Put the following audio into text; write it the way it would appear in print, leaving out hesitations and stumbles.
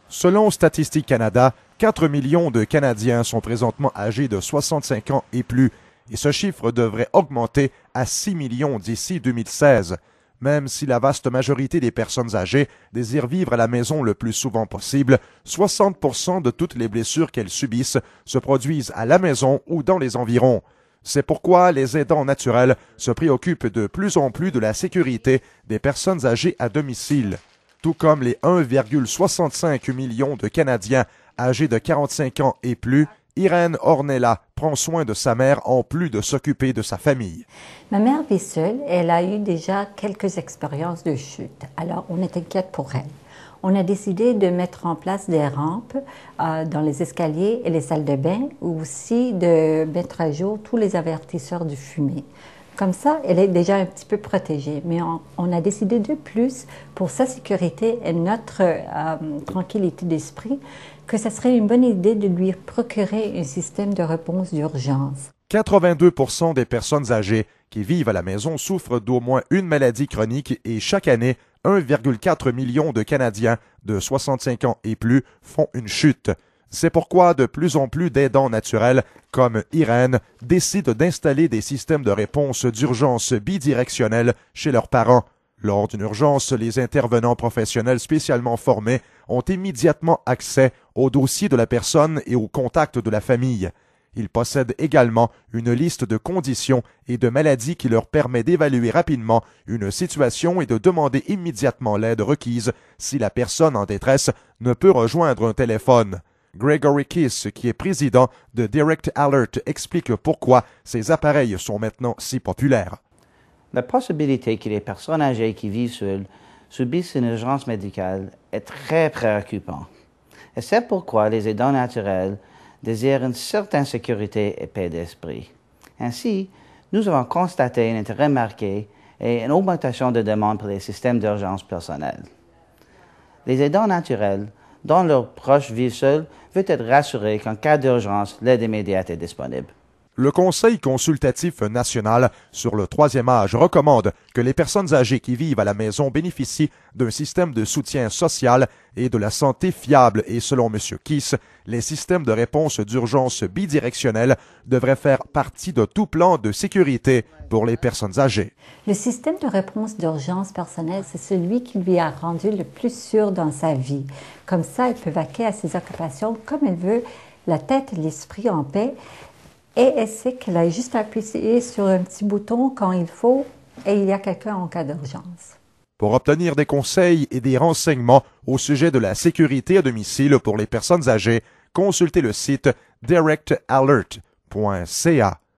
Selon Statistique Canada, 4 millions de Canadiens sont présentement âgés de 65 ans et plus, et ce chiffre devrait augmenter à 6 millions d'ici 2016. Même si la vaste majorité des personnes âgées désirent vivre à la maison le plus souvent possible, 60% de toutes les blessures qu'elles subissent se produisent à la maison ou dans les environs. C'est pourquoi les aidants naturels se préoccupent de plus en plus de la sécurité des personnes âgées à domicile. Tout comme les 1,65 million de Canadiens âgés de 45 ans et plus, Irène Ornella prend soin de sa mère en plus de s'occuper de sa famille. Ma mère vit seule et elle a eu déjà quelques expériences de chute. Alors, on est inquiète pour elle. On a décidé de mettre en place des rampes dans les escaliers et les salles de bain, ou aussi de mettre à jour tous les avertisseurs du fumier. Comme ça, elle est déjà un petit peu protégée, mais on a décidé de plus, pour sa sécurité et notre tranquillité d'esprit, que ce serait une bonne idée de lui procurer un système de réponse d'urgence. 82% des personnes âgées qui vivent à la maison souffrent d'au moins une maladie chronique et chaque année, 1,4 million de Canadiens de 65 ans et plus font une chute. C'est pourquoi de plus en plus d'aidants naturels, comme Irène, décident d'installer des systèmes de réponse d'urgence bidirectionnels chez leurs parents. Lors d'une urgence, les intervenants professionnels spécialement formés ont immédiatement accès au dossier de la personne et aux contacts de la famille. Ils possèdent également une liste de conditions et de maladies qui leur permet d'évaluer rapidement une situation et de demander immédiatement l'aide requise si la personne en détresse ne peut rejoindre un téléphone. Gregory Kiss, qui est président de Direct Alert, explique pourquoi ces appareils sont maintenant si populaires. La possibilité que les personnes âgées qui vivent seules subissent une urgence médicale est très préoccupante. Et c'est pourquoi les aidants naturels désirent une certaine sécurité et paix d'esprit. Ainsi, nous avons constaté un intérêt marqué et une augmentation de demande pour les systèmes d'urgence personnels. Les aidants naturels dont leurs proches vivent seuls veulent être rassurés qu'en cas d'urgence, l'aide immédiate est disponible. Le Conseil consultatif national sur le troisième âge recommande que les personnes âgées qui vivent à la maison bénéficient d'un système de soutien social et de la santé fiable et selon M. Kiss, les systèmes de réponse d'urgence bidirectionnels devraient faire partie de tout plan de sécurité pour les personnes âgées. Le système de réponse d'urgence personnelle, c'est celui qui lui a rendu le plus sûr dans sa vie. Comme ça, elle peut vaquer à ses occupations comme elle veut, la tête et l'esprit en paix. Et elle sait qu'elle a juste à appuyer sur un petit bouton quand il faut et il y a quelqu'un en cas d'urgence. Pour obtenir des conseils et des renseignements au sujet de la sécurité à domicile pour les personnes âgées, consultez le site directalert.ca.